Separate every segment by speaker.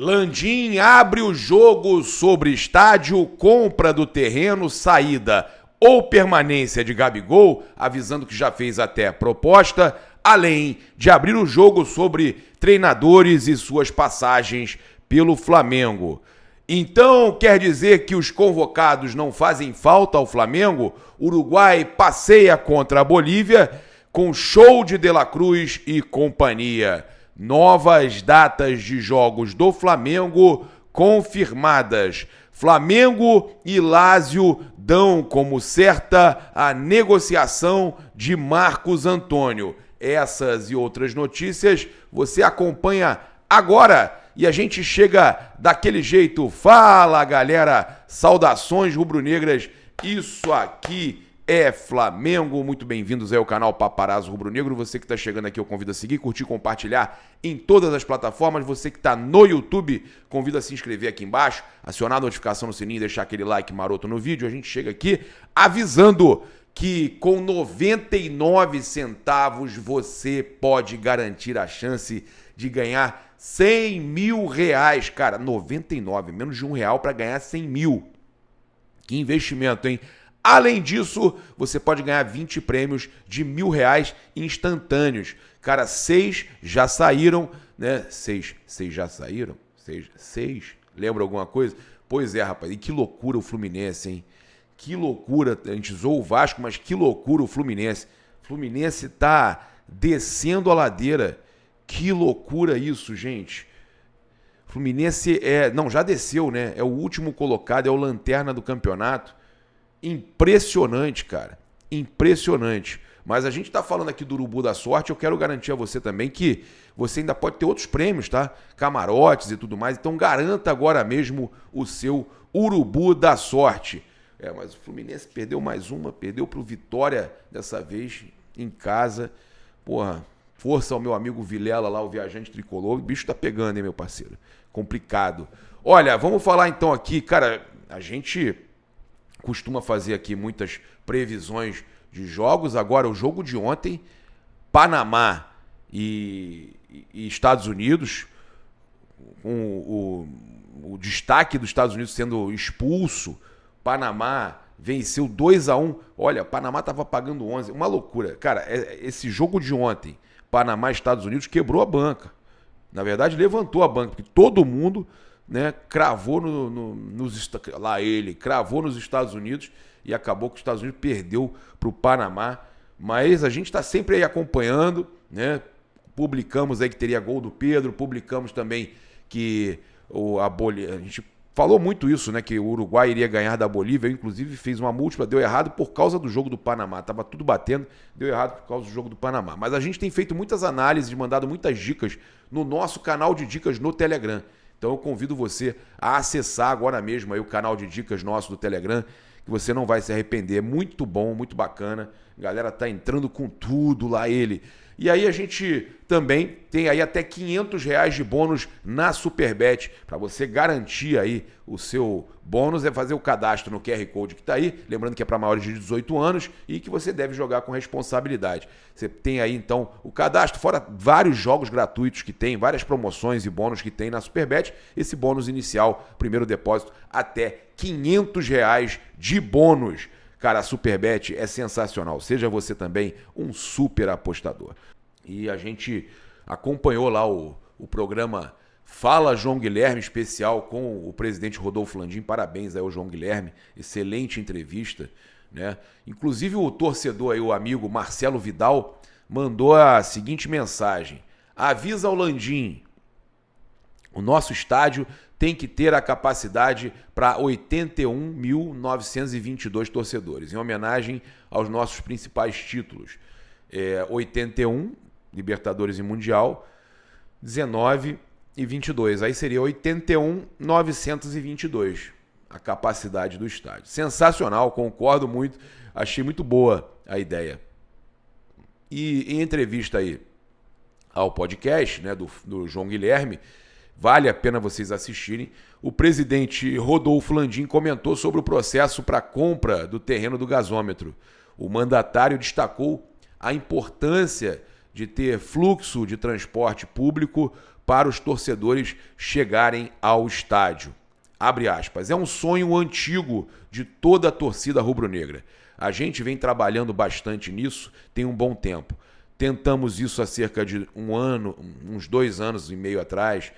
Speaker 1: Landim abre o jogo sobre estádio, compra do terreno, saída ou permanência de Gabigol, avisando que já fez até proposta, além de abrir o jogo sobre treinadores e suas passagens pelo Flamengo. Então, quer dizer que os convocados não fazem falta ao Flamengo? Uruguai passeia contra a Bolívia com show de De La Cruz e companhia. Novas datas de jogos do Flamengo confirmadas. Flamengo e Lazio dão como certa a negociação de Marcos Antônio. Essas e outras notícias você acompanha agora. E a gente chega daquele jeito. Fala, galera! Saudações rubro-negras. Isso aqui é Flamengo. Muito bem-vindos aí ao canal Paparazzo Rubro-Negro. Você que está chegando aqui, eu convido a seguir, curtir, compartilhar em todas as plataformas. Você que está no YouTube, convido a se inscrever aqui embaixo, acionar a notificação no sininho, deixar aquele like maroto no vídeo. A gente chega aqui avisando que com 99 centavos você pode garantir a chance de ganhar 100 mil reais. Cara, 99, menos de R$1 para ganhar 100 mil. Que investimento, hein? Além disso, você pode ganhar 20 prêmios de R$1.000 instantâneos. Cara, 6 já saíram, né? 6 já saíram? 6? Lembra alguma coisa? Pois é, rapaz. E que loucura o Fluminense, hein? Que loucura. A gente zoou o Vasco, mas que loucura o Fluminense. O Fluminense tá descendo a ladeira. Que loucura isso, gente. Fluminense já desceu, né? É o último colocado, é o lanterna do campeonato. Impressionante, cara. Impressionante. Mas a gente tá falando aqui do Urubu da Sorte, eu quero garantir a você também que você ainda pode ter outros prêmios, tá? Camarotes e tudo mais. Então garanta agora mesmo o seu Urubu da Sorte. Mas o Fluminense perdeu mais uma, perdeu pro Vitória dessa vez em casa. Porra, força ao meu amigo Vilela lá, o viajante tricolor. O bicho tá pegando, hein, meu parceiro? Complicado. Olha, vamos falar então aqui, cara, a gente costuma fazer aqui muitas previsões de jogos. Agora, o jogo de ontem, Panamá e Estados Unidos, com o destaque dos Estados Unidos sendo expulso, Panamá venceu 2-1. Olha, Panamá estava pagando 11. Uma loucura. Cara, esse jogo de ontem, Panamá e Estados Unidos, quebrou a banca. Na verdade, levantou a banca, porque todo mundo, né, cravou cravou nos Estados Unidos e acabou que os Estados Unidos perdeu para o Panamá. Mas a gente está sempre aí acompanhando, né? Publicamos aí que teria gol do Pedro, publicamos também que a gente falou muito isso, né? Que o Uruguai iria ganhar da Bolívia. Eu, inclusive, fez uma múltipla, deu errado por causa do jogo do Panamá. Tava tudo batendo, deu errado por causa do jogo do Panamá. Mas a gente tem feito muitas análises, mandado muitas dicas no nosso canal de dicas no Telegram. Então eu convido você a acessar agora mesmo aí o canal de dicas nosso do Telegram, que você não vai se arrepender. Muito bom, muito bacana. A galera tá entrando com tudo lá, ele. E aí a gente também tem aí até R$500 de bônus na Superbet. Para você garantir aí o seu bônus, é fazer o cadastro no QR Code que está aí. Lembrando que é para maiores de 18 anos e que você deve jogar com responsabilidade. Você tem aí então o cadastro, fora vários jogos gratuitos que tem, várias promoções e bônus que tem na Superbet. Esse bônus inicial, primeiro depósito, até R$500 de bônus. Cara, a Superbet é sensacional. Seja você também um super apostador. E a gente acompanhou lá o programa Fala João Guilherme, especial com o presidente Rodolfo Landim. Parabéns aí ao João Guilherme. Excelente entrevista, né? Inclusive o torcedor aí, o amigo Marcelo Vidal, mandou a seguinte mensagem. Avisa ao Landim, o nosso estádio tem que ter a capacidade para 81.922 torcedores, em homenagem aos nossos principais títulos. 81, Libertadores e Mundial, 19 e 22. Aí seria 81.922 a capacidade do estádio. Sensacional, concordo muito, achei muito boa a ideia. E em entrevista aí ao podcast, né, do João Guilherme, vale a pena vocês assistirem. O presidente Rodolfo Landim comentou sobre o processo para a compra do terreno do gasômetro. O mandatário destacou a importância de ter fluxo de transporte público para os torcedores chegarem ao estádio. Abre aspas. É um sonho antigo de toda a torcida rubro-negra. A gente vem trabalhando bastante nisso tem um bom tempo. Tentamos isso há cerca de um ano, uns 2 anos e meio atrás.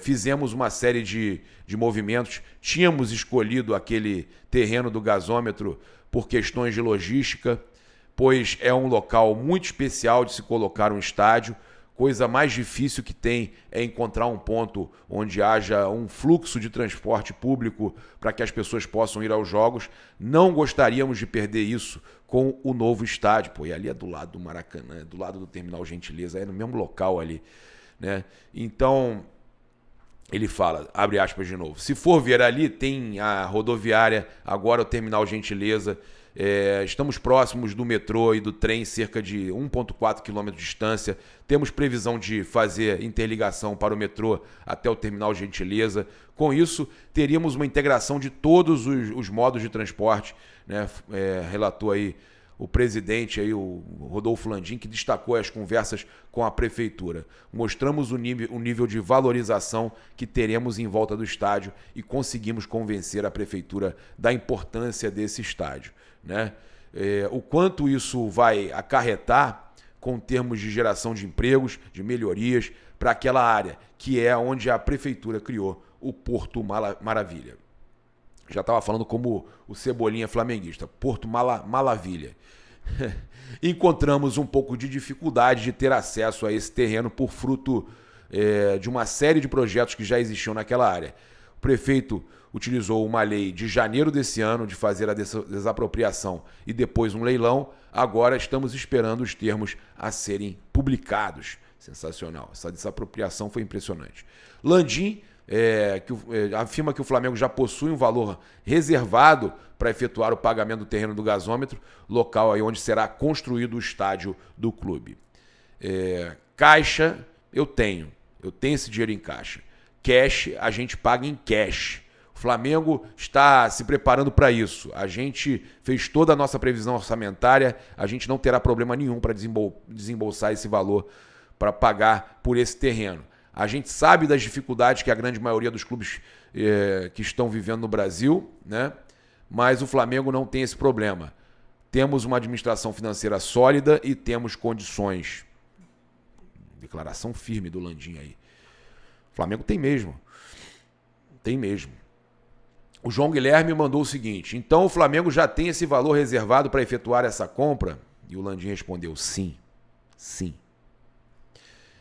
Speaker 1: Fizemos uma série de movimentos. Tínhamos escolhido aquele terreno do gasômetro por questões de logística, pois é um local muito especial de se colocar um estádio. Coisa mais difícil que tem é encontrar um ponto onde haja um fluxo de transporte público para que as pessoas possam ir aos jogos. Não gostaríamos de perder isso com o novo estádio. Pô, e ali é do lado do Maracanã, é do lado do Terminal Gentileza, é no mesmo local ali, né? Então, ele fala, abre aspas de novo, se for ver ali, tem a rodoviária, agora o Terminal Gentileza. Estamos próximos do metrô e do trem, cerca de 1,4 km de distância. Temos previsão de fazer interligação para o metrô até o Terminal Gentileza. Com isso, teríamos uma integração de todos os modos de transporte, né? Relatou aí o presidente, aí, o Rodolfo Landim, que destacou as conversas com a prefeitura. Mostramos o nível de valorização que teremos em volta do estádio e conseguimos convencer a prefeitura da importância desse estádio, né? O quanto isso vai acarretar com termos de geração de empregos, de melhorias para aquela área, que é onde a prefeitura criou o Porto Maravilha. Já estava falando como o Cebolinha flamenguista, Porto Maravilha. Encontramos um pouco de dificuldade de ter acesso a esse terreno por fruto de uma série de projetos que já existiam naquela área. O prefeito utilizou uma lei de janeiro desse ano de fazer a desapropriação e depois um leilão. Agora estamos esperando os termos a serem publicados. Sensacional. Essa desapropriação foi impressionante. Landim afirma que o Flamengo já possui um valor reservado para efetuar o pagamento do terreno do gasômetro, local aí onde será construído o estádio do clube. Caixa, eu tenho esse dinheiro em caixa. Cash, a gente paga em cash. O Flamengo está se preparando para isso. A gente fez toda a nossa previsão orçamentária, a gente não terá problema nenhum para desembolsar esse valor para pagar por esse terreno. A gente sabe das dificuldades que a grande maioria dos clubes que estão vivendo no Brasil, né? Mas o Flamengo não tem esse problema. Temos uma administração financeira sólida e temos condições. Declaração firme do Landim aí. O Flamengo tem mesmo. Tem mesmo. O João Guilherme mandou o seguinte: então o Flamengo já tem esse valor reservado para efetuar essa compra? E o Landim respondeu: sim. Sim.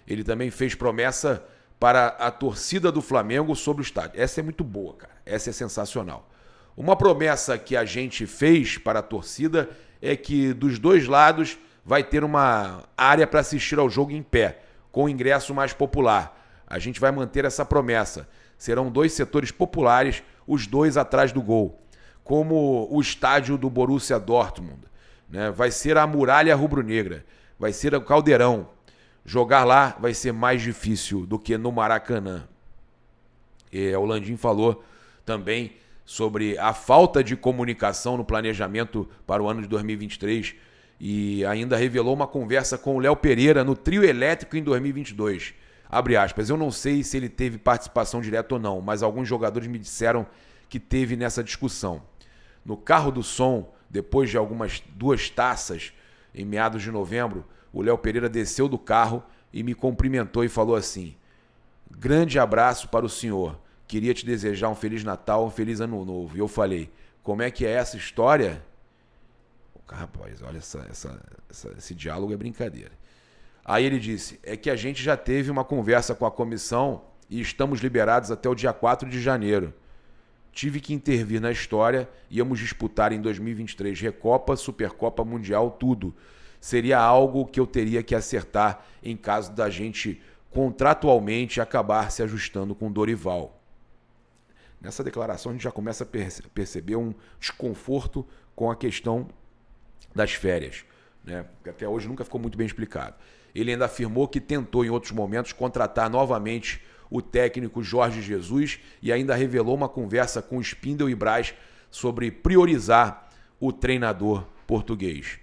Speaker 1: Ele também fez promessa para a torcida do Flamengo sobre o estádio. Essa é muito boa, cara. Essa é sensacional. Uma promessa que a gente fez para a torcida é que dos dois lados vai ter uma área para assistir ao jogo em pé, com ingresso mais popular. A gente vai manter essa promessa. Serão 2 setores populares, os 2 atrás do gol, como o estádio do Borussia Dortmund, né? Vai ser a muralha rubro-negra, vai ser o Caldeirão. Jogar lá vai ser mais difícil do que no Maracanã. O Landim falou também sobre a falta de comunicação no planejamento para o ano de 2023 e ainda revelou uma conversa com o Léo Pereira no trio elétrico em 2022. Abre aspas, eu não sei se ele teve participação direta ou não, mas alguns jogadores me disseram que teve nessa discussão. No carro do som, depois de algumas 2 taças, em meados de novembro, o Léo Pereira desceu do carro e me cumprimentou e falou assim: grande abraço para o senhor, queria te desejar um Feliz Natal, um Feliz Ano Novo. E eu falei: como é que é essa história? Rapaz, olha, esse diálogo é brincadeira. Aí ele disse: é que a gente já teve uma conversa com a comissão e estamos liberados até o dia 4 de janeiro. Tive que intervir na história, íamos disputar em 2023 Recopa, Supercopa, Mundial, tudo. Seria algo que eu teria que acertar em caso da gente contratualmente acabar se ajustando com Dorival. Nessa declaração a gente já começa a perceber um desconforto com a questão das férias, né? Que até hoje nunca ficou muito bem explicado. Ele ainda afirmou que tentou em outros momentos contratar novamente o técnico Jorge Jesus e ainda revelou uma conversa com Spindle e Braz sobre priorizar o treinador português.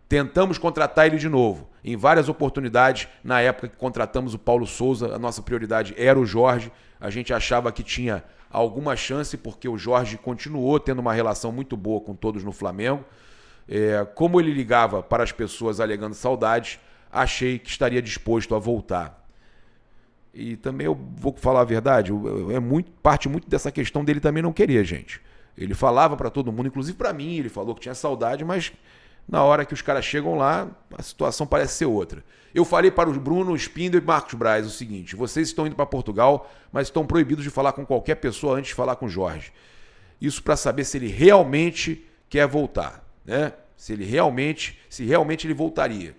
Speaker 1: Tentamos contratar ele de novo. Em várias oportunidades, na época que contratamos o Paulo Souza, a nossa prioridade era o Jorge. A gente achava que tinha alguma chance, porque o Jorge continuou tendo uma relação muito boa com todos no Flamengo. Como ele ligava para as pessoas alegando saudades, achei que estaria disposto a voltar. E também eu vou falar a verdade, parte muito dessa questão dele também não querer, gente. Ele falava para todo mundo, inclusive para mim, ele falou que tinha saudade, mas na hora que os caras chegam lá, a situação parece ser outra. Eu falei para o Bruno Spindel e Marcos Braz o seguinte: vocês estão indo para Portugal, mas estão proibidos de falar com qualquer pessoa antes de falar com o Jorge. Isso para saber se ele realmente quer voltar, né? Se realmente ele voltaria.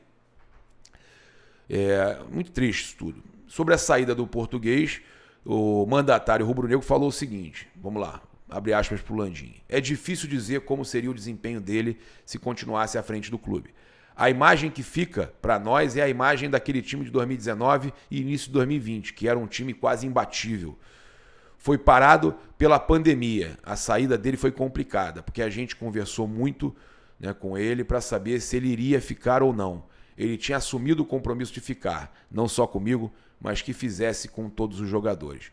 Speaker 1: Muito triste isso tudo. Sobre a saída do português, o mandatário rubro-negro falou o seguinte, vamos lá, abre aspas para o Landim: é difícil dizer como seria o desempenho dele se continuasse à frente do clube. A imagem que fica para nós é a imagem daquele time de 2019 e início de 2020, que era um time quase imbatível. Foi parado pela pandemia. A saída dele foi complicada, porque a gente conversou muito, né, com ele para saber se ele iria ficar ou não. Ele tinha assumido o compromisso de ficar, não só comigo, mas que fizesse com todos os jogadores.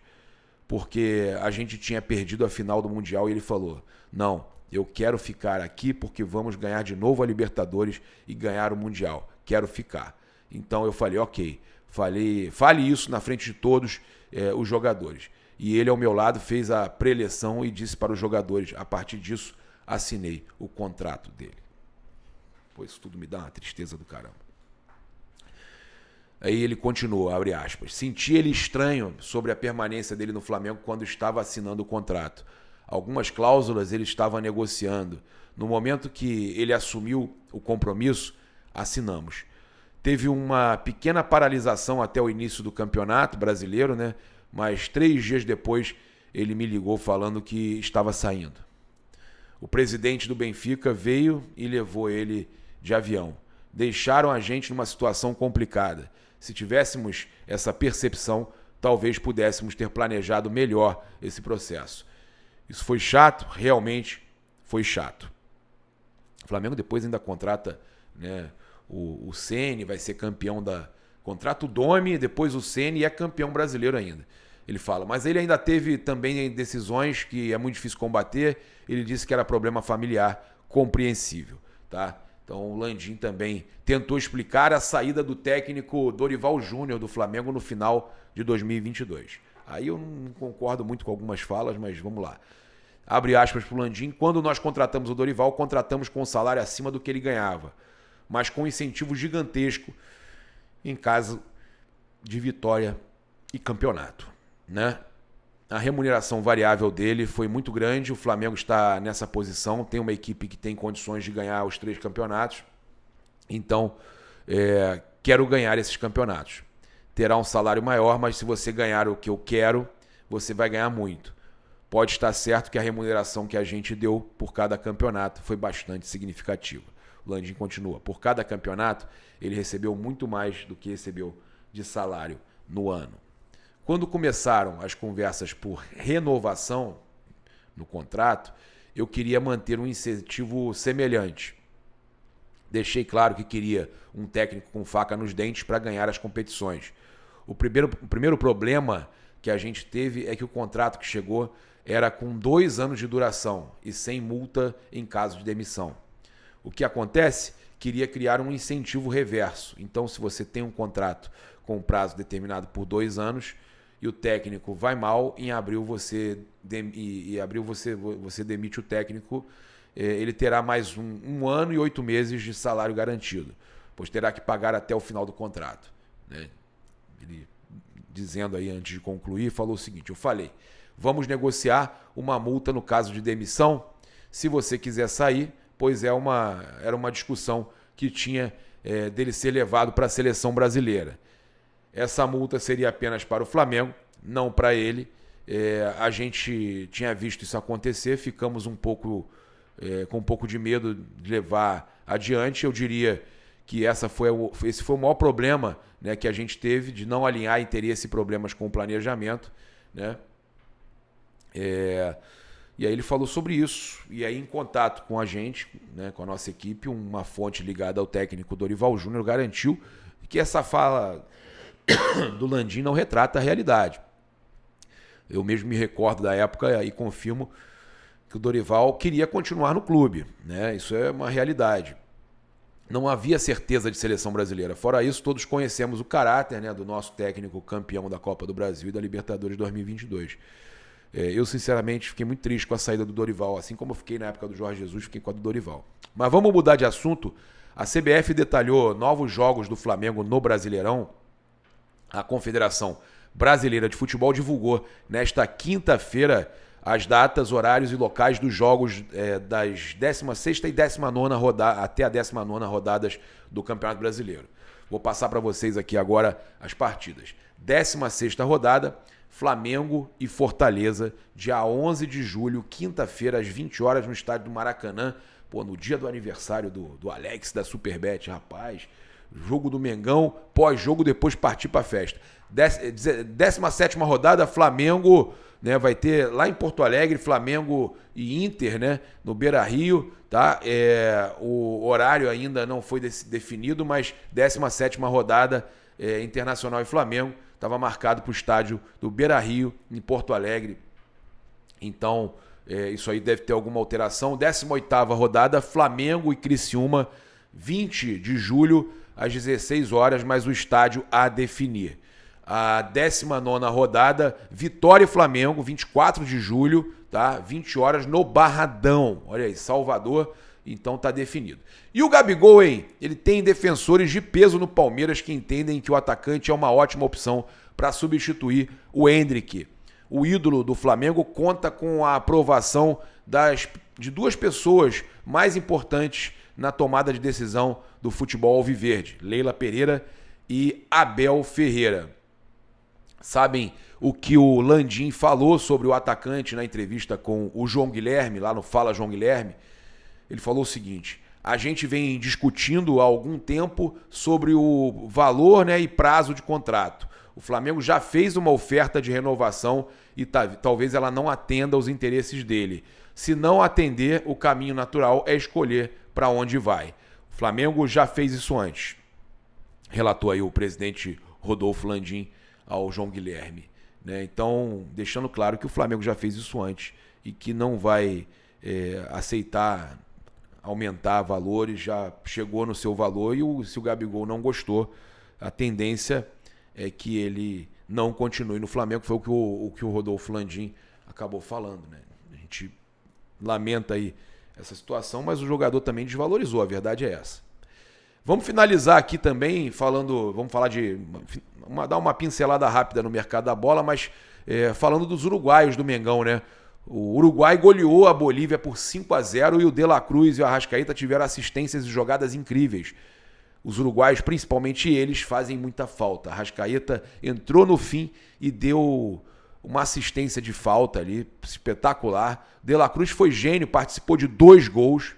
Speaker 1: Porque a gente tinha perdido a final do Mundial e ele falou: não, eu quero ficar aqui porque vamos ganhar de novo a Libertadores e ganhar o Mundial. Quero ficar. Então eu falei: ok, fale isso na frente de todos os jogadores. E ele ao meu lado fez a preleção e disse para os jogadores: a partir disso assinei o contrato dele. Pô, isso tudo me dá uma tristeza do caramba. Aí ele continuou, abre aspas: senti ele estranho sobre a permanência dele no Flamengo quando estava assinando o contrato. Algumas cláusulas ele estava negociando. No momento que ele assumiu o compromisso, assinamos. Teve uma pequena paralisação até o início do campeonato brasileiro, né? Mas 3 dias depois ele me ligou falando que estava saindo. O presidente do Benfica veio e levou ele de avião. Deixaram a gente numa situação complicada. Se tivéssemos essa percepção, talvez pudéssemos ter planejado melhor esse processo. Isso foi chato, realmente foi chato. O Flamengo depois ainda contrata, né, o Ceni, vai ser campeão contrata o Domi, depois o Ceni e é campeão brasileiro ainda. Ele fala, mas ele ainda teve também decisões que é muito difícil combater. Ele disse que era problema familiar, compreensível, tá? Então o Landim também tentou explicar a saída do técnico Dorival Júnior do Flamengo no final de 2022. Aí eu não concordo muito com algumas falas, mas vamos lá. Abre aspas para o Landim: quando nós contratamos o Dorival, contratamos com um salário acima do que ele ganhava, mas com um incentivo gigantesco em caso de vitória e campeonato, né? A remuneração variável dele foi muito grande. O Flamengo está nessa posição, tem uma equipe que tem condições de ganhar os 3 campeonatos. Então, quero ganhar esses campeonatos. Terá um salário maior, mas se você ganhar o que eu quero, você vai ganhar muito. Pode estar certo que a remuneração que a gente deu por cada campeonato foi bastante significativa. O Landim continua: por cada campeonato, ele recebeu muito mais do que recebeu de salário no ano. Quando começaram as conversas por renovação no contrato, eu queria manter um incentivo semelhante. Deixei claro que queria um técnico com faca nos dentes para ganhar as competições. O primeiro problema que a gente teve é que o contrato que chegou era com 2 anos de duração e sem multa em caso de demissão. O que acontece? Queria criar um incentivo reverso. Então, se você tem um contrato com prazo determinado por 2 anos e o técnico vai mal, em abril você demite o técnico, ele terá mais um ano e 8 meses de salário garantido, pois terá que pagar até o final do contrato, né? Ele, dizendo aí antes de concluir, falou o seguinte: eu falei, vamos negociar uma multa no caso de demissão, se você quiser sair, pois era uma discussão que tinha dele ser levado para a seleção brasileira. Essa multa seria apenas para o Flamengo, não para ele. A gente tinha visto isso acontecer, ficamos com um pouco de medo de levar adiante. Eu diria que esse foi o maior problema, né, que a gente teve, de não alinhar interesse e problemas com o planejamento, né? E aí ele falou sobre isso. E aí, em contato com a gente, né, com a nossa equipe, uma fonte ligada ao técnico Dorival Júnior garantiu que essa fala do Landim não retrata a realidade. Eu mesmo me recordo da época e confirmo que o Dorival queria continuar no clube, né? Isso é uma realidade. Não havia certeza de seleção brasileira. Fora isso, todos conhecemos o caráter, né, do nosso técnico campeão da Copa do Brasil e da Libertadores 2022. Eu, sinceramente, fiquei muito triste com a saída do Dorival, assim como eu fiquei na época do Jorge Jesus, fiquei com a do Dorival. Mas vamos mudar de assunto. A CBF detalhou novos jogos do Flamengo no Brasileirão. A Confederação Brasileira de Futebol divulgou nesta quinta-feira as datas, horários e locais dos jogos das 16ª e 19ª rodada, até a 19ª rodadas do Campeonato Brasileiro. Vou passar para vocês aqui agora as partidas. 16ª rodada, Flamengo e Fortaleza, dia 11 de julho, quinta-feira, às 20 horas, no estádio do Maracanã. Pô, no dia do aniversário do Alex, da Superbet, rapaz. Jogo do Mengão, pós-jogo, depois partir para a festa. 17ª rodada, Flamengo, né, vai ter lá em Porto Alegre, Flamengo e Inter, né, no Beira-Rio, tá? O horário ainda não foi definido, mas 17ª rodada, Internacional e Flamengo, estava marcado para o estádio do Beira-Rio, em Porto Alegre. Então, isso aí deve ter alguma alteração. 18ª rodada, Flamengo e Criciúma, 20 de julho, às 16 horas, mas o estádio a definir. A 19ª rodada, Vitória e Flamengo, 24 de julho, tá? 20 horas no Barradão. Olha aí, Salvador, então tá definido. E o Gabigol, hein? Ele tem defensores de peso no Palmeiras que entendem que o atacante é uma ótima opção para substituir o Endrick. O ídolo do Flamengo conta com a aprovação de duas pessoas mais importantes na tomada de decisão do futebol alviverde, Leila Pereira e Abel Ferreira. Sabem o que o Landim falou sobre o atacante na entrevista com o João Guilherme, lá no Fala João Guilherme? Ele falou o seguinte: a gente vem discutindo há algum tempo sobre o valor, né, e prazo de contrato. O Flamengo já fez uma oferta de renovação e talvez ela não atenda aos interesses dele. Se não atender, o caminho natural é escolher para onde vai. O Flamengo já fez isso antes, relatou aí o presidente Rodolfo Landim ao João Guilherme, né? Então, deixando claro que o Flamengo já fez isso antes e que não vai aceitar aumentar valores, já chegou no seu valor, e se o Gabigol não gostou, a tendência é que ele não continue no Flamengo. Foi o que o Rodolfo Landim acabou falando, né? A gente lamenta aí essa situação, mas o jogador também desvalorizou, a verdade é essa. Vamos finalizar aqui também vamos falar dar uma pincelada rápida no mercado da bola, mas falando dos uruguaios do Mengão, né? O Uruguai goleou a Bolívia por 5-0 e o De La Cruz e o Arrascaeta tiveram assistências e jogadas incríveis. Os uruguaios, principalmente eles, fazem muita falta. Arrascaeta entrou no fim e deu uma assistência de falta ali, espetacular. De La Cruz foi gênio, participou de 2 gols.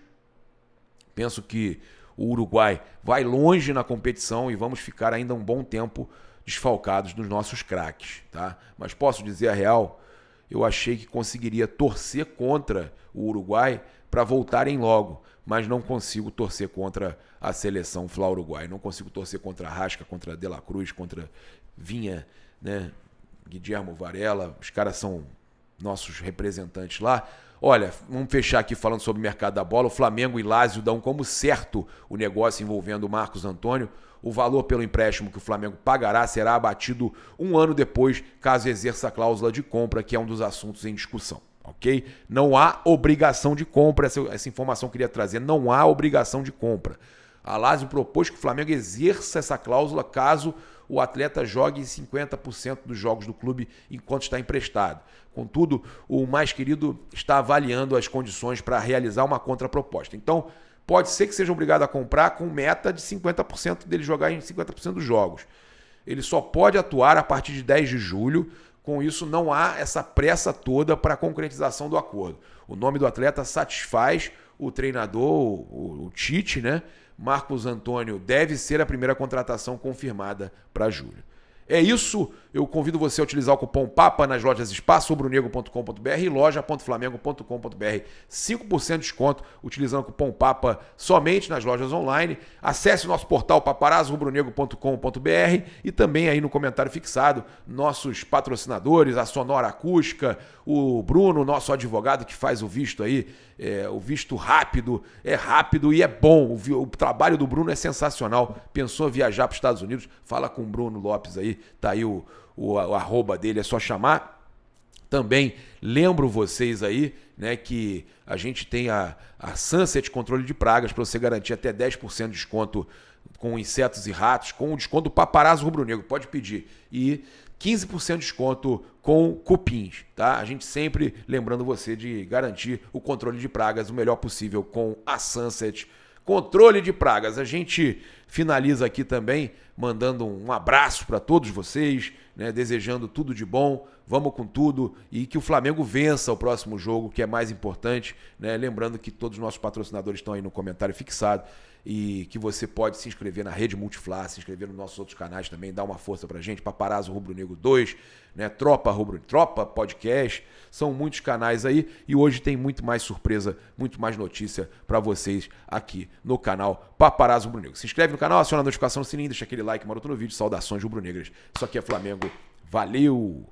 Speaker 1: Penso que o Uruguai vai longe na competição e vamos ficar ainda um bom tempo desfalcados dos nossos craques, tá? Mas posso dizer a real, eu achei que conseguiria torcer contra o Uruguai para voltarem logo, mas não consigo torcer contra a seleção Fla-Uruguai. Não consigo torcer contra a Arrasca, contra De La Cruz, contra Vinha, né? Guilhermo Varela. Os caras são nossos representantes lá. Olha, vamos fechar aqui falando sobre o mercado da bola. O Flamengo e Lazio dão como certo o negócio envolvendo o Marcos Antônio. O valor pelo empréstimo que o Flamengo pagará será abatido um ano depois, caso exerça a cláusula de compra, que é um dos assuntos em discussão. Ok? Não há obrigação de compra, essa informação eu queria trazer, não há obrigação de compra. A Lazio propôs que o Flamengo exerça essa cláusula caso o atleta jogue 50% dos jogos do clube enquanto está emprestado. Contudo, o mais querido está avaliando as condições para realizar uma contraproposta. Então, pode ser que seja obrigado a comprar com meta de 50% dele jogar em 50% dos jogos. Ele só pode atuar a partir de 10 de julho. Com isso, não há essa pressa toda para a concretização do acordo. O nome do atleta satisfaz o treinador, o Tite, né? Marcos Antônio deve ser a primeira contratação confirmada para julho. É isso, eu convido você a utilizar o cupom PAPA nas lojas espaçorubronegro.com.br e loja.flamengo.com.br. 5% de desconto utilizando o cupom PAPA somente nas lojas online. Acesse o nosso portal paparazorubronegro.com.br e também aí no comentário fixado, nossos patrocinadores, a Sonora Acústica, o Bruno, nosso advogado que faz o visto aí, o visto rápido e é bom. O trabalho do Bruno é sensacional. Pensou viajar para os Estados Unidos? Fala com o Bruno Lopes aí, tá aí o arroba dele, é só chamar. Também lembro vocês aí, né, que a gente tem a Sunset Controle de Pragas para você garantir até 10% de desconto com insetos e ratos, com o desconto do Paparazzo Rubro-Negro, pode pedir. E 15% de desconto com cupins, tá? A gente sempre lembrando você de garantir o controle de pragas o melhor possível com a Sunset Controle de Pragas. A gente finaliza aqui também mandando um abraço para todos vocês, né? Desejando tudo de bom, vamos com tudo e que o Flamengo vença o próximo jogo, que é mais importante, né? Lembrando que todos os nossos patrocinadores estão aí no comentário fixado e que você pode se inscrever na Rede Multiflá, se inscrever nos nossos outros canais também, dá uma força pra gente, Paparazzo Rubro Negro 2, né? Tropa Podcast, são muitos canais aí e hoje tem muito mais surpresa, muito mais notícia pra vocês aqui no canal Paparazzo Rubro Negro. Se inscreve no canal, aciona a notificação no sininho, deixa aquele like maroto no vídeo, saudações rubro-negras. Isso aqui é Flamengo, valeu!